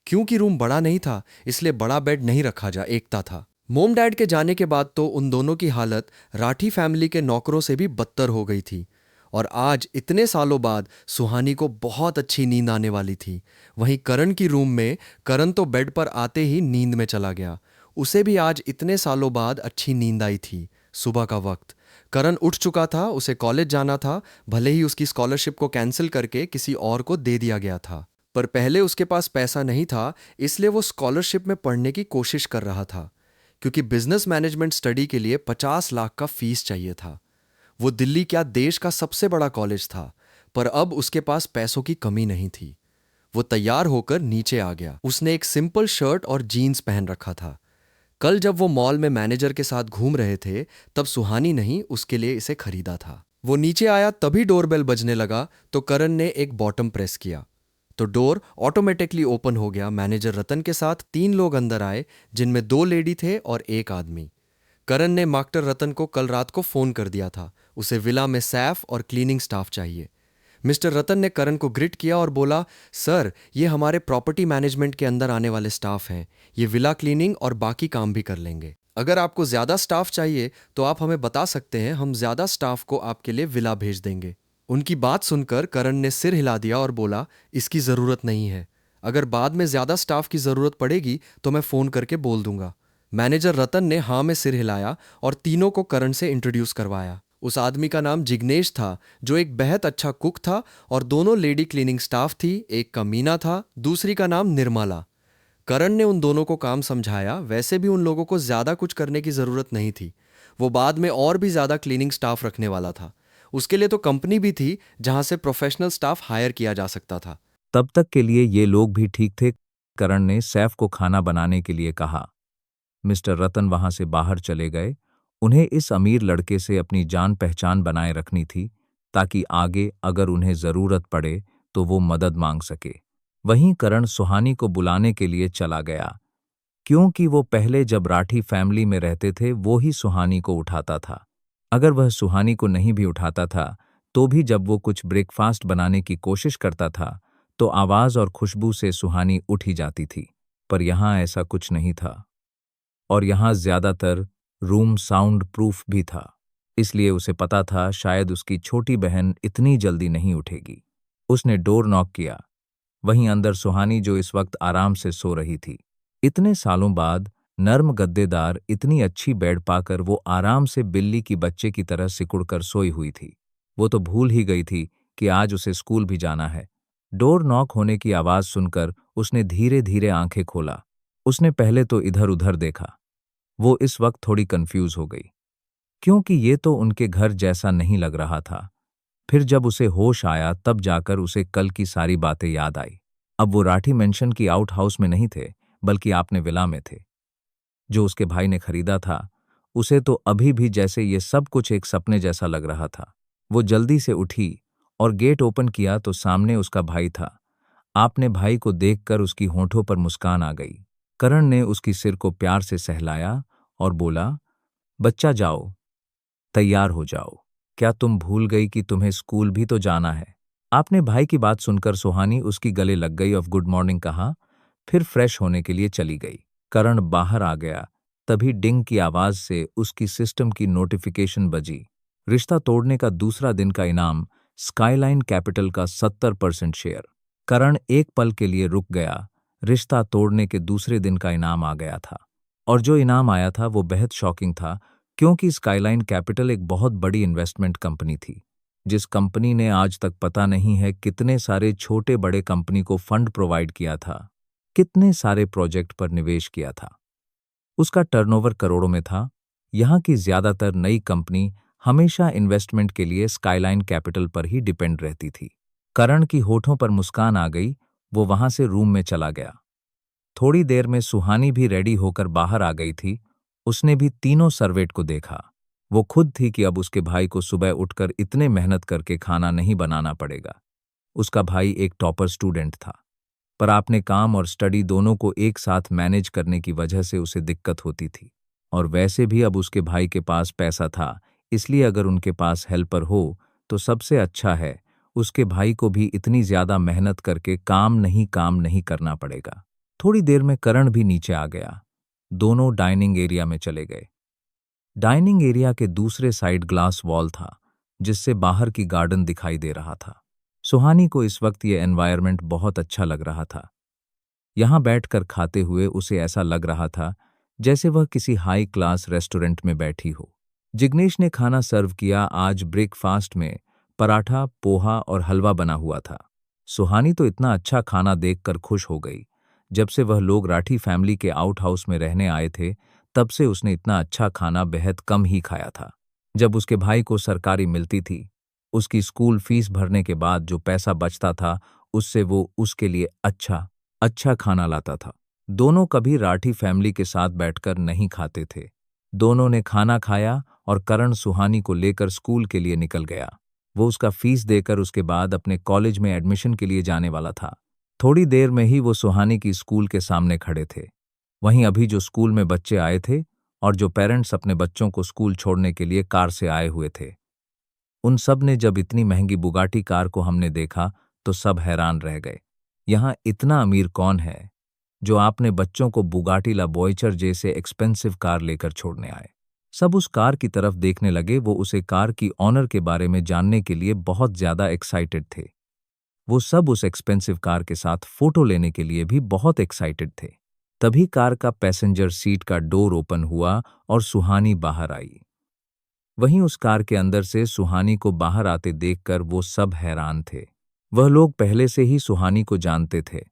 क्योंकि रूम बड़ा नहीं था इसलिए बड़ा बेड नहीं रखा जा एकता था। मोम डैड के जाने के बाद तो उन दोनों की हालत राठी फैमिली के नौकरों से भी बदतर हो गई थी और आज इतने सालों बाद सुहानी को बहुत अच्छी नींद आने वाली थी। वहीं करण की रूम में करण तो बेड पर आते ही नींद में चला गया। उसे भी आज इतने सालों बाद अच्छी नींद आई थी। सुबह का वक्त करण उठ चुका था, उसे कॉलेज जाना था, भले ही उसकी स्कॉलरशिप को कैंसिल करके किसी और को दे दिया गया था। पर पहले उसके पास पैसा नहीं था, इसलिए वो स्कॉलरशिप में पढ़ने की कोशिश कर रहा था, क्योंकि बिजनेस मैनेजमेंट स्टडी के लिए 50 लाख का फीस चाहिए था। वो दिल्ली क्या देश का सबसे बड़ा कॉलेज था, पर अब उसके पास पैसों की कमी नहीं थी। वो तैयार होकर नीचे आ गया। उसने एक सिंपल शर्ट और जीन्स पहन रखा था। कल जब वो मॉल में मैनेजर के साथ घूम रहे थे तब सुहानी नहीं उसके लिए इसे खरीदा था। वो नीचे आया तभी डोरबेल बजने लगा तो करण ने एक बॉटम प्रेस किया तो डोर ऑटोमेटिकली ओपन हो गया। मैनेजर रतन के साथ 3 लोग अंदर आए, जिनमें 2 लेडी थे और एक आदमी। करण ने मास्टर रतन को कल रात को फोन कर दिया था, उसे विला में सैफ और क्लीनिंग स्टाफ चाहिए। मिस्टर रतन ने करण को ग्रिट किया और बोला, सर ये हमारे प्रॉपर्टी मैनेजमेंट के अंदर आने वाले स्टाफ हैं, ये विला क्लीनिंग और बाकी काम भी कर लेंगे। अगर आपको ज्यादा स्टाफ चाहिए तो आप हमें बता सकते हैं, हम ज्यादा स्टाफ को आपके लिए विला भेज देंगे। उनकी बात सुनकर करण ने सिर हिला दिया और बोला, इसकी जरूरत नहीं है। अगर बाद में ज्यादा स्टाफ की जरूरत पड़ेगी तो मैं फोन करके बोल दूंगा। मैनेजर रतन ने हाँ में सिर हिलाया और तीनों को करण से इंट्रोड्यूस करवाया। उस आदमी का नाम जिग्नेश था, जो एक बेहद अच्छा कुक था, और दोनों लेडी क्लीनिंग स्टाफ थी। एक का मीना था, दूसरी का नाम निर्मला। करण ने उन दोनों को काम समझाया। वैसे भी उन लोगों को ज्यादा कुछ करने की जरूरत नहीं थी, वो बाद में और भी ज्यादा क्लीनिंग स्टाफ रखने वाला था। उसके लिए तो कंपनी भी थी जहां से प्रोफेशनल स्टाफ हायर किया जा सकता था। तब तक के लिए ये लोग भी ठीक थे। करण ने सैफ को खाना बनाने के लिए कहा। मिस्टर रतन वहां से बाहर चले गए। उन्हें इस अमीर लड़के से अपनी जान पहचान बनाए रखनी थी, ताकि आगे अगर उन्हें जरूरत पड़े तो वो मदद मांग सके। वहीं करण सुहानी को बुलाने के लिए चला गया, क्योंकि वो पहले जब राठी फैमिली में रहते थे वो ही सुहानी को उठाता था। अगर वह सुहानी को नहीं भी उठाता था तो भी जब वो कुछ ब्रेकफास्ट बनाने की कोशिश करता था तो आवाज और खुशबू से सुहानी उठ ही जाती थी। पर यहाँ ऐसा कुछ नहीं था, और यहाँ ज्यादातर रूम साउंड प्रूफ भी था, इसलिए उसे पता था शायद उसकी छोटी बहन इतनी जल्दी नहीं उठेगी। उसने डोर नॉक किया। वहीं अंदर सुहानी, जो इस वक्त आराम से सो रही थी। इतने सालों बाद नर्म गद्देदार इतनी अच्छी बेड पाकर वो आराम से बिल्ली की बच्चे की तरह सिकुड़कर सोई हुई थी। वो तो भूल ही गई थी कि आज उसे स्कूल भी जाना है। डोर नॉक होने की आवाज सुनकर उसने धीरे धीरे आंखें खोला। उसने पहले तो इधर उधर देखा। वो इस वक्त थोड़ी कंफ्यूज हो गई, क्योंकि ये तो उनके घर जैसा नहीं लग रहा था। फिर जब उसे होश आया तब जाकर उसे कल की सारी बातें याद आई। अब वो राठी मेंशन की आउट हाउस में नहीं थे, बल्कि आपने विला में थे, जो उसके भाई ने खरीदा था। उसे तो अभी भी जैसे ये सब कुछ एक सपने जैसा लग रहा था। वो जल्दी से उठी और गेट ओपन किया तो सामने उसका भाई था। आपने भाई को देखकर उसकी होंठों पर मुस्कान आ गई। करण ने उसकी सिर को प्यार से सहलाया और बोला, बच्चा जाओ, तैयार हो जाओ। क्या तुम भूल गई कि तुम्हें स्कूल भी तो जाना है? आपने भाई की बात सुनकर सुहानी उसकी गले लग गई और गुड मॉर्निंग कहा, फिर फ्रेश होने के लिए चली गई। करण बाहर आ गया। तभी डिंग की आवाज से उसकी सिस्टम की नोटिफिकेशन बजी। रिश्ता तोड़ने का दूसरा दिन का इनाम, स्काईलाइन कैपिटल का 70% शेयर। करण एक पल के लिए रुक गया। रिश्ता तोड़ने के दूसरे दिन का इनाम आ गया था, और जो इनाम आया था वो बेहद शॉकिंग था, क्योंकि स्काईलाइन कैपिटल एक बहुत बड़ी इन्वेस्टमेंट कंपनी थी, जिस कंपनी ने आज तक पता नहीं है कितने सारे छोटे बड़े कंपनी को फंड प्रोवाइड किया था, कितने सारे प्रोजेक्ट पर निवेश किया था। उसका टर्नओवर करोड़ों में था। यहाँ की ज्यादातर नई कंपनी हमेशा इन्वेस्टमेंट के लिए स्काईलाइन कैपिटल पर ही डिपेंड रहती थी। करण की होठों पर मुस्कान आ गई। वो वहां से रूम में चला गया। थोड़ी देर में सुहानी भी रेडी होकर बाहर आ गई थी। उसने भी तीनों सर्वेंट को देखा। वो खुद थी कि अब उसके भाई को सुबह उठकर इतने मेहनत करके खाना नहीं बनाना पड़ेगा। उसका भाई एक टॉपर स्टूडेंट था, पर आपने काम और स्टडी दोनों को एक साथ मैनेज करने की वजह से उसे दिक्कत होती थी। और वैसे भी अब उसके भाई के पास पैसा था, इसलिए अगर उनके पास हेल्पर हो तो सबसे अच्छा है। उसके भाई को भी इतनी ज्यादा मेहनत करके काम नहीं करना पड़ेगा। थोड़ी देर में करण भी नीचे आ गया। दोनों डाइनिंग एरिया में चले गए। डाइनिंग एरिया के दूसरे साइड ग्लास वॉल था, जिससे बाहर की गार्डन दिखाई दे रहा था। सुहानी को इस वक्त ये एनवायरनमेंट बहुत अच्छा लग रहा था। यहाँ बैठकर खाते हुए उसे ऐसा लग रहा था जैसे वह किसी हाई क्लास रेस्टोरेंट में बैठी हो। जिग्नेश ने खाना सर्व किया। आज ब्रेकफास्ट में पराठा, पोहा और हलवा बना हुआ था। सुहानी तो इतना अच्छा खाना देखकर खुश हो गई। जब से वह लोग राठी फैमिली के आउट हाउस में रहने आए थे, तब से उसने इतना अच्छा खाना बेहद कम ही खाया था। जब उसके भाई को सरकारी मिलती थी, उसकी स्कूल फीस भरने के बाद जो पैसा बचता था, उससे वो उसके लिए अच्छा अच्छा खाना लाता था। दोनों कभी राठी फैमिली के साथ बैठकर नहीं खाते थे। दोनों ने खाना खाया और करण सुहानी को लेकर स्कूल के लिए निकल गया। वो उसका फीस देकर उसके बाद अपने कॉलेज में एडमिशन के लिए जाने वाला था। थोड़ी देर में ही वो सुहानी की स्कूल के सामने खड़े थे। वहीं अभी जो स्कूल में बच्चे आए थे और जो पेरेंट्स अपने बच्चों को स्कूल छोड़ने के लिए कार से आए हुए थे, उन सब ने जब इतनी महंगी बुगाटी कार को हमने देखा तो सब हैरान रह गए। यहाँ इतना अमीर कौन है जो आपने बच्चों को बुगाटी ला बॉयचर जैसे एक्सपेंसिव कार लेकर छोड़ने आए। सब उस कार की तरफ देखने लगे। वो उसे कार की ऑनर के बारे में जानने के लिए बहुत ज्यादा एक्साइटेड थे। वो सब उस एक्सपेंसिव कार के साथ फोटो लेने के लिए भी बहुत एक्साइटेड थे। तभी कार का पैसेंजर सीट का डोर ओपन हुआ और सुहानी बाहर आई। वहीं उस कार के अंदर से सुहानी को बाहर आते देखकर वो सब हैरान थे। वह लोग पहले से ही सुहानी को जानते थे।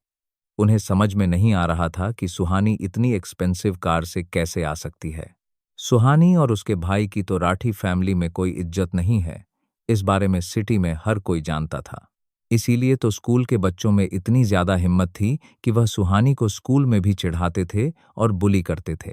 उन्हें समझ में नहीं आ रहा था कि सुहानी इतनी एक्सपेंसिव कार से कैसे आ सकती है। सुहानी और उसके भाई की तो राठी फैमिली में कोई इज्जत नहीं है, इस बारे में सिटी में हर कोई जानता था। इसीलिए तो स्कूल के बच्चों में इतनी ज्यादा हिम्मत थी कि वह सुहानी को स्कूल में भी चिढ़ाते थे और बुली करते थे।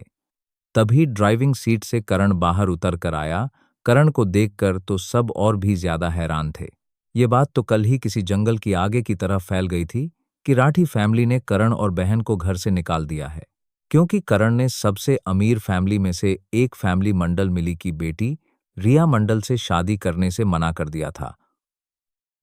तभी ड्राइविंग सीट से करण बाहर उतर कर आया। करण को देखकर तो सब और भी ज्यादा हैरान थे। ये बात तो कल ही किसी जंगल की आगे की तरफ फैल गई थी कि राठी फैमिली ने करण और बहन को घर से निकाल दिया है, क्योंकि करण ने सबसे अमीर फैमिली में से एक फैमिली मंडल मिली की बेटी रिया मंडल से शादी करने से मना कर दिया था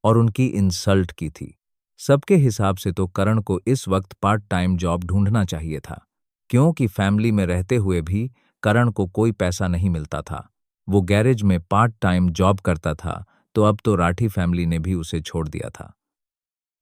और उनकी इंसल्ट की थी। सबके हिसाब से तो करण को इस वक्त पार्ट टाइम जॉब ढूंढना चाहिए था, क्योंकि फैमिली में रहते हुए भी करण को कोई पैसा नहीं मिलता था। वो गैरेज में पार्ट टाइम जॉब करता था, तो अब तो राठी फैमिली ने भी उसे छोड़ दिया था।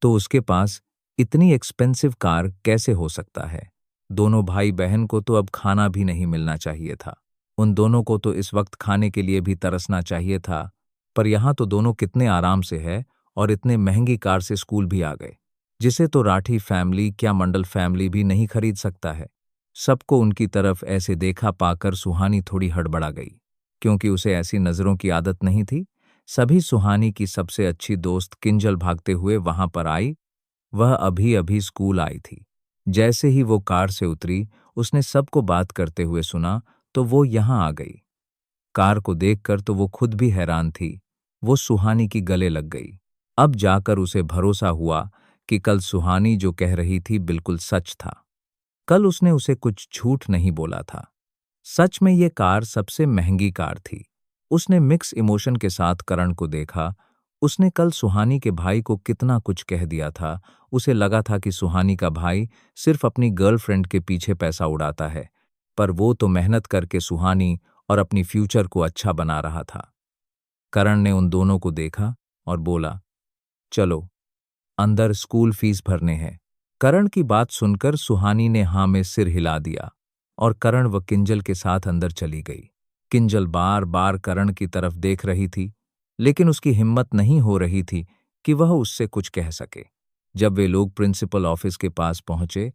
तो उसके पास इतनी एक्सपेंसिव कार कैसे हो सकता है। दोनों भाई बहन को तो अब खाना भी नहीं मिलना चाहिए था। उन दोनों को तो इस वक्त खाने के लिए भी तरसना चाहिए था, पर यहाँ तो दोनों कितने आराम से है और इतने महंगी कार से स्कूल भी आ गए, जिसे तो राठी फैमिली क्या मंडल फैमिली भी नहीं खरीद सकता है। सबको उनकी तरफ ऐसे देखा पाकर सुहानी थोड़ी हड़बड़ा गई, क्योंकि उसे ऐसी नजरों की आदत नहीं थी। सभी सुहानी की सबसे अच्छी दोस्त किंजल भागते हुए वहां पर आई। वह अभी अभी स्कूल आई थी। जैसे ही वो कार से उतरी, उसने सबको बात करते हुए सुना, तो वो यहाँ आ गई। कार को देखकर तो वो खुद भी हैरान थी। वो सुहानी की गले लग गई। अब जाकर उसे भरोसा हुआ कि कल सुहानी जो कह रही थी बिल्कुल सच था। कल उसने उसे कुछ झूठ नहीं बोला था। सच में ये कार सबसे महंगी कार थी। उसने मिक्स इमोशन के साथ करण को देखा। उसने कल सुहानी के भाई को कितना कुछ कह दिया था। उसे लगा था कि सुहानी का भाई सिर्फ अपनी गर्लफ्रेंड के पीछे पैसा उड़ाता है, पर वो तो मेहनत करके सुहानी और अपनी फ्यूचर को अच्छा बना रहा था। करण ने उन दोनों को देखा और बोला, चलो अंदर स्कूल फीस भरने हैं। करण की बात सुनकर सुहानी ने हाँ में सिर हिला दिया और करण व किंजल के साथ अंदर चली गई। किंजल बार बार करण की तरफ देख रही थी, लेकिन उसकी हिम्मत नहीं हो रही थी कि वह उससे कुछ कह सके। जब वे लोग प्रिंसिपल ऑफिस के पास पहुंचे,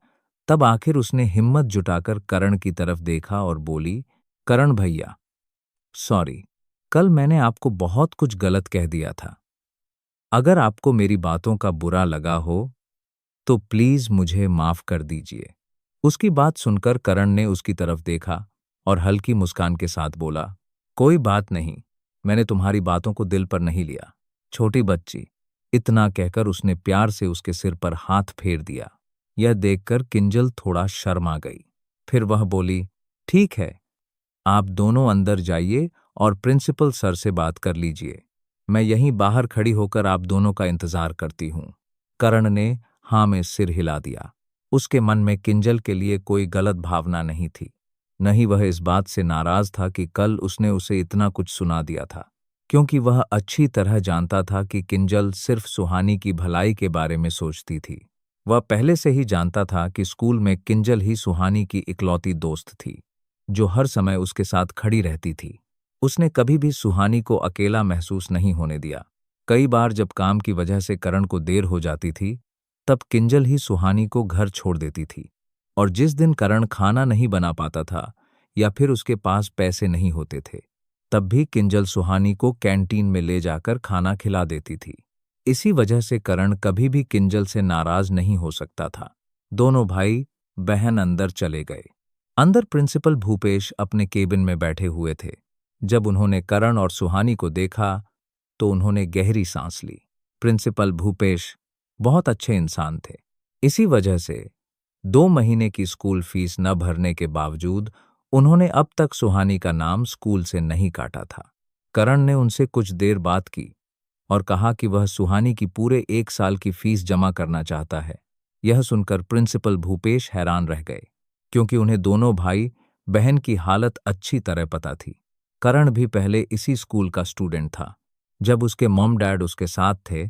तब आखिर उसने हिम्मत जुटाकर करण की तरफ देखा और बोली, करण भैया, सॉरी, कल मैंने आपको बहुत कुछ गलत कह दिया था। अगर आपको मेरी बातों का बुरा लगा हो तो प्लीज मुझे माफ कर दीजिए। उसकी बात सुनकर करण ने उसकी तरफ देखा और हल्की मुस्कान के साथ बोला, कोई बात नहीं, मैंने तुम्हारी बातों को दिल पर नहीं लिया, छोटी बच्ची। इतना कहकर उसने प्यार से उसके सिर पर हाथ फेर दिया। यह देखकर किंजल थोड़ा शर्मा गई। फिर वह बोली, ठीक है, आप दोनों अंदर जाइए और प्रिंसिपल सर से बात कर लीजिए। मैं यहीं बाहर खड़ी होकर आप दोनों का इंतजार करती हूं। करण ने हाँ में सिर हिला दिया। उसके मन में किंजल के लिए कोई गलत भावना नहीं थी, न ही वह इस बात से नाराज था कि कल उसने उसे इतना कुछ सुना दिया था, क्योंकि वह अच्छी तरह जानता था कि किंजल सिर्फ सुहानी की भलाई के बारे में सोचती थी। वह पहले से ही जानता था कि स्कूल में किंजल ही सुहानी की इकलौती दोस्त थी, जो हर समय उसके साथ खड़ी रहती थी। उसने कभी भी सुहानी को अकेला महसूस नहीं होने दिया। कई बार जब काम की वजह से करण को देर हो जाती थी, तब किंजल ही सुहानी को घर छोड़ देती थी, और जिस दिन करण खाना नहीं बना पाता था या फिर उसके पास पैसे नहीं होते थे, तब भी किंजल सुहानी को कैंटीन में ले जाकर खाना खिला देती थी। इसी वजह से करण कभी भी किंजल से नाराज नहीं हो सकता था। दोनों भाई बहन अंदर चले गए। अंदर प्रिंसिपल भूपेश अपने केबिन में बैठे हुए थे। जब उन्होंने करण और सुहानी को देखा तो उन्होंने गहरी सांस ली। प्रिंसिपल भूपेश बहुत अच्छे इंसान थे। इसी वजह से 2 महीने की स्कूल फीस न भरने के बावजूद उन्होंने अब तक सुहानी का नाम स्कूल से नहीं काटा था। करण ने उनसे कुछ देर बात की और कहा कि वह सुहानी की पूरे 1 साल की फीस जमा करना चाहता है। यह सुनकर प्रिंसिपल भूपेश हैरान रह गए, क्योंकि उन्हें दोनों भाई बहन की हालत अच्छी तरह पता थी। करण भी पहले इसी स्कूल का स्टूडेंट था। जब उसके मॉम डैड उसके साथ थे,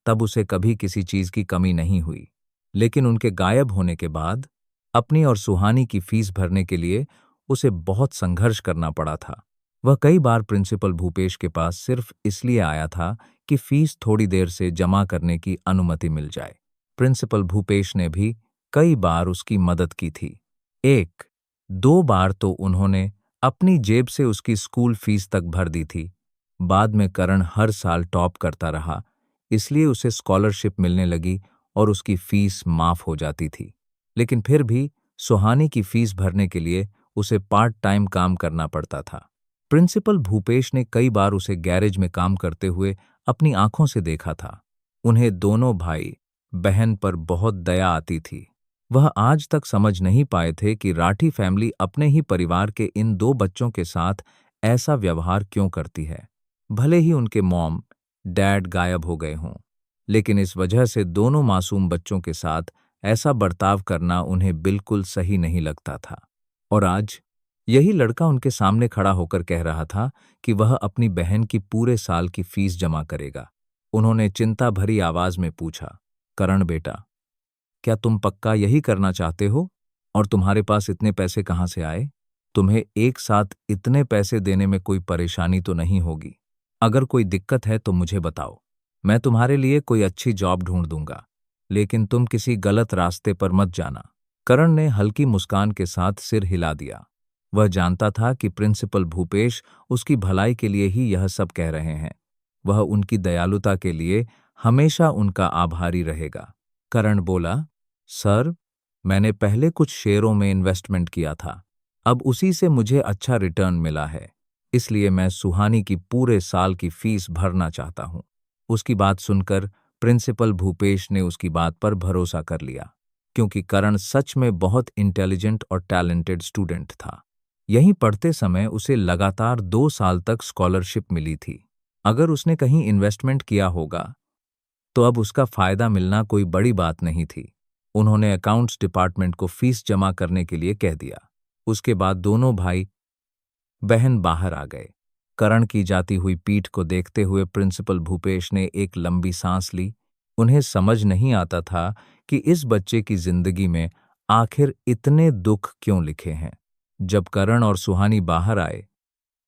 तब उसे कभी किसी चीज की कमी नहीं हुई, लेकिन उनके गायब होने के बाद अपनी और सुहानी की फीस भरने के लिए उसे बहुत संघर्ष करना पड़ा था। वह कई बार प्रिंसिपल भूपेश के पास सिर्फ इसलिए आया था कि फीस थोड़ी देर से जमा करने की अनुमति मिल जाए। प्रिंसिपल भूपेश ने भी कई बार उसकी मदद की थी। 1-2 बार तो उन्होंने अपनी जेब से उसकी स्कूल फीस तक भर दी थी। बाद में करण हर साल टॉप करता रहा, इसलिए उसे स्कॉलरशिप मिलने लगी और उसकी फीस माफ हो जाती थी। लेकिन फिर भी सुहानी की फीस भरने के लिए उसे पार्ट टाइम काम करना पड़ता था। प्रिंसिपल भूपेश ने कई बार उसे गैरेज में काम करते हुए अपनी आंखों से देखा था। उन्हें दोनों भाई बहन पर बहुत दया आती थी। वह आज तक समझ नहीं पाए थे कि राठी फैमिली अपने ही परिवार के इन 2 बच्चों के साथ ऐसा व्यवहार क्यों करती है। भले ही उनके मॉम डैड गायब हो गए हों, लेकिन इस वजह से दोनों मासूम बच्चों के साथ ऐसा बर्ताव करना उन्हें बिल्कुल सही नहीं लगता था। और आज यही लड़का उनके सामने खड़ा होकर कह रहा था कि वह अपनी बहन की पूरे साल की फीस जमा करेगा। उन्होंने चिंता भरी आवाज में पूछा, करण बेटा, क्या तुम पक्का यही करना चाहते हो? और तुम्हारे पास इतने पैसे कहाँ से आए? तुम्हें एक साथ इतने पैसे देने में कोई परेशानी तो नहीं होगी? अगर कोई दिक्कत है तो मुझे बताओ, मैं तुम्हारे लिए कोई अच्छी जॉब ढूंढ दूंगा, लेकिन तुम किसी गलत रास्ते पर मत जाना। करण ने हल्की मुस्कान के साथ सिर हिला दिया। वह जानता था कि प्रिंसिपल भूपेश उसकी भलाई के लिए ही यह सब कह रहे हैं। वह उनकी दयालुता के लिए हमेशा उनका आभारी रहेगा। करण बोला, सर, मैंने पहले कुछ शेयरों में इन्वेस्टमेंट किया था। अब उसी से मुझे अच्छा रिटर्न मिला है, इसलिए मैं सुहानी की पूरे साल की फीस भरना चाहता हूं। उसकी बात सुनकर प्रिंसिपल भूपेश ने उसकी बात पर भरोसा कर लिया, क्योंकि करण सच में बहुत इंटेलिजेंट और टैलेंटेड स्टूडेंट था। यहीं पढ़ते समय उसे लगातार 2 साल तक स्कॉलरशिप मिली थी। अगर उसने कहीं इन्वेस्टमेंट किया होगा तो अब उसका फायदा मिलना कोई बड़ी बात नहीं थी। उन्होंने अकाउंट्स डिपार्टमेंट को फीस जमा करने के लिए कह दिया। उसके बाद दोनों भाई बहन बाहर आ गए। करण की जाती हुई पीठ को देखते हुए प्रिंसिपल भूपेश ने एक लंबी सांस ली। उन्हें समझ नहीं आता था कि इस बच्चे की जिंदगी में आखिर इतने दुख क्यों लिखे हैं। जब करण और सुहानी बाहर आए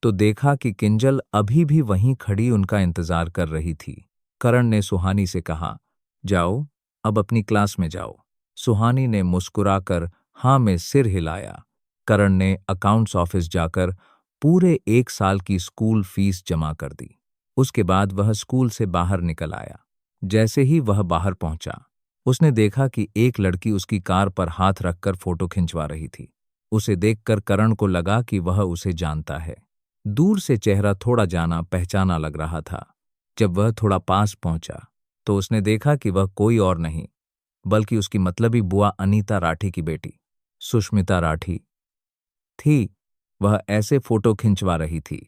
तो देखा कि किंजल अभी भी वहीं खड़ी उनका इंतजार कर रही थी। करण ने सुहानी से कहा, जाओ, अब अपनी क्लास में जाओ। सुहानी ने मुस्कुराकर हाँ में सिर हिलाया। करण ने अकाउंट्स ऑफिस जाकर पूरे 1 साल की स्कूल फीस जमा कर दी। उसके बाद वह स्कूल से बाहर निकल आया। जैसे ही वह बाहर पहुंचा, उसने देखा कि एक लड़की उसकी कार पर हाथ रखकर फोटो खिंचवा रही थी। उसे देखकर करण को लगा कि वह उसे जानता है। दूर से चेहरा थोड़ा जाना पहचाना लग रहा था। जब वह थोड़ा पास पहुंचा तो उसने देखा कि वह कोई और नहीं बल्कि उसकी मतलबी बुआ अनीता राठी की बेटी सुष्मिता राठी थी। वह ऐसे फोटो खिंचवा रही थी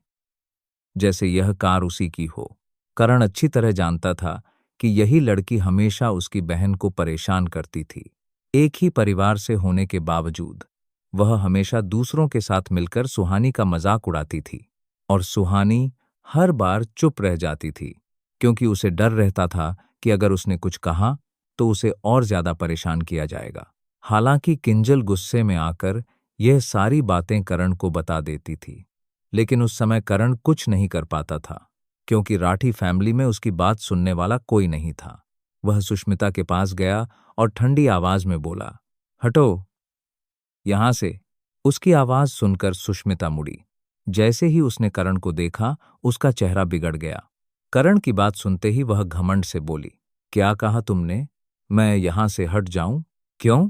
जैसे यह कार उसी की हो। करण अच्छी तरह जानता था कि यही लड़की हमेशा उसकी बहन को परेशान करती थी। एक ही परिवार से होने के बावजूद वह हमेशा दूसरों के साथ मिलकर सुहानी का मजाक उड़ाती थी और सुहानी हर बार चुप रह जाती थी क्योंकि उसे डर रहता था कि अगर उसने कुछ कहा तो उसे और ज्यादा परेशान किया जाएगा। हालांकि किंजल गुस्से में आकर यह सारी बातें करण को बता देती थी, लेकिन उस समय करण कुछ नहीं कर पाता था क्योंकि राठी फैमिली में उसकी बात सुनने वाला कोई नहीं था। वह सुष्मिता के पास गया और ठंडी आवाज में बोला, हटो यहां से। उसकी आवाज सुनकर सुष्मिता मुड़ी। जैसे ही उसने करण को देखा, उसका चेहरा बिगड़ गया। करण की बात सुनते ही वह घमंड से बोली, क्या कहा तुमने? मैं यहां से हट जाऊं? क्यों?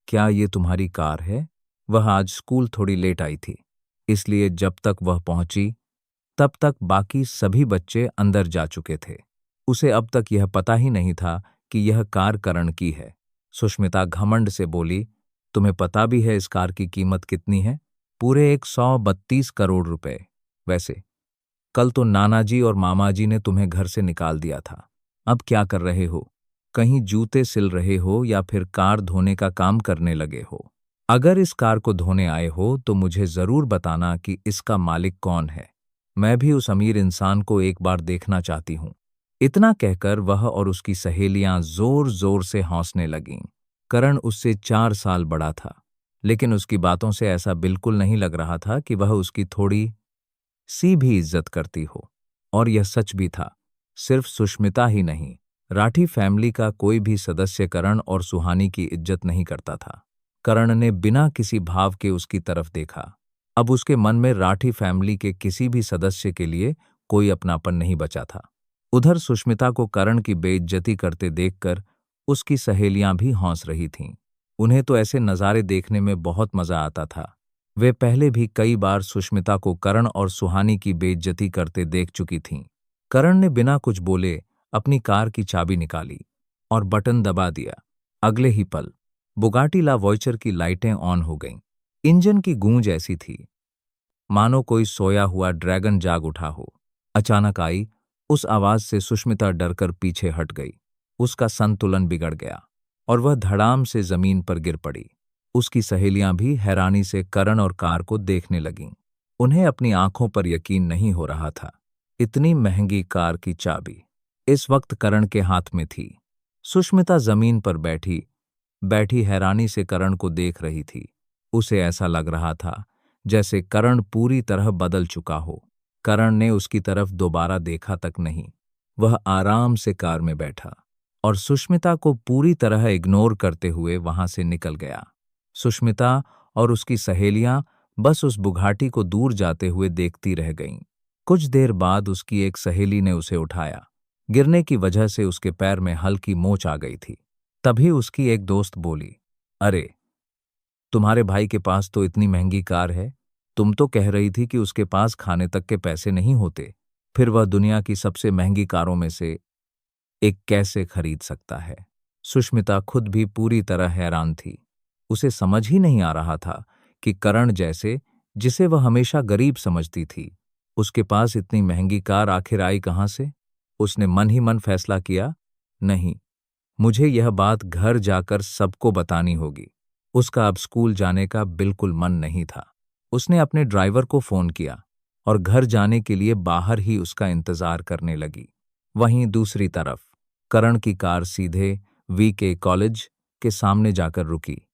क्या ये तुम्हारी कार है? वह आज स्कूल थोड़ी लेट आई थी, इसलिए जब तक वह पहुंची तब तक बाकी सभी बच्चे अंदर जा चुके थे। उसे अब तक यह पता ही नहीं था कि यह कार करण की है। सुष्मिता घमंड से बोली, तुम्हें पता भी है इस कार की कीमत कितनी है? पूरे 132 करोड़ रुपए। वैसे कल तो नानाजी और मामाजी ने तुम्हें घर से निकाल दिया था। अब क्या कर रहे हो? कहीं जूते सिल रहे हो या फिर कार धोने का काम करने लगे हो? अगर इस कार को धोने आए हो तो मुझे जरूर बताना कि इसका मालिक कौन है। मैं भी उस अमीर इंसान को एक बार देखना चाहती हूं। इतना कहकर वह और उसकी सहेलियां जोर जोर से हंसने लगीं। करण उससे 4 साल बड़ा था, लेकिन उसकी बातों से ऐसा बिल्कुल नहीं लग रहा था कि वह उसकी थोड़ी सी भी इज्जत करती हो। और यह सच भी था। सिर्फ सुष्मिता ही नहीं, राठी फैमिली का कोई भी सदस्य करण और सुहानी की इज्जत नहीं करता था। करण ने बिना किसी भाव के उसकी तरफ देखा। अब उसके मन में राठी फैमिली के किसी भी सदस्य के लिए कोई अपनापन नहीं बचा था। उधर सुष्मिता को करण की बेइज्जती करते देखकर उसकी सहेलियां भी हंस रही थीं। उन्हें तो ऐसे नज़ारे देखने में बहुत मजा आता था। वे पहले भी कई बार सुष्मिता को करण और सुहानी की बेइज्जती करते देख चुकी थीं। करण ने बिना कुछ बोले अपनी कार की चाबी निकाली और बटन दबा दिया। अगले ही पल बुगाटी ला वॉयचर की लाइटें ऑन हो गईं। इंजन की गूंज ऐसी थी मानो कोई सोया हुआ ड्रैगन जाग उठा हो। अचानक आई उस आवाज से सुष्मिता डरकर पीछे हट गई। उसका संतुलन बिगड़ गया और वह धड़ाम से जमीन पर गिर पड़ी। उसकी सहेलियां भी हैरानी से करण और कार को देखने लगीं। उन्हें अपनी आंखों पर यकीन नहीं हो रहा था। इतनी महंगी कार की चाबी इस वक्त करण के हाथ में थी। सुष्मिता जमीन पर बैठी बैठी हैरानी से करण को देख रही थी। उसे ऐसा लग रहा था जैसे करण पूरी तरह बदल चुका हो। करण ने उसकी तरफ दोबारा देखा तक नहीं। वह आराम से कार में बैठा और सुष्मिता को पूरी तरह इग्नोर करते हुए वहां से निकल गया। सुष्मिता और उसकी सहेलियां बस उस बुघाटी को दूर जाते हुए देखती रह गईं। कुछ देर बाद उसकी एक सहेली ने उसे उठाया। गिरने की वजह से उसके पैर में हल्की मोच आ गई थी। तभी उसकी एक दोस्त बोली, अरे, तुम्हारे भाई के पास तो इतनी महंगी कार है। तुम तो कह रही थी कि उसके पास खाने तक के पैसे नहीं होते, फिर वह दुनिया की सबसे महंगी कारों में से एक कैसे खरीद सकता है? सुष्मिता खुद भी पूरी तरह हैरान थी। उसे समझ ही नहीं आ रहा था कि करण जैसे, जिसे वह हमेशा गरीब समझती थी, उसके पास इतनी महंगी कार आखिर आई कहां से? उसने मन ही मन फैसला किया, नहीं, मुझे यह बात घर जाकर सबको बतानी होगी। उसका अब स्कूल जाने का बिल्कुल मन नहीं था। उसने अपने ड्राइवर को फोन किया और घर जाने के लिए बाहर ही उसका इंतजार करने लगी। वहीं दूसरी तरफ करण की कार सीधे वी के कॉलेज के सामने जाकर रुकी।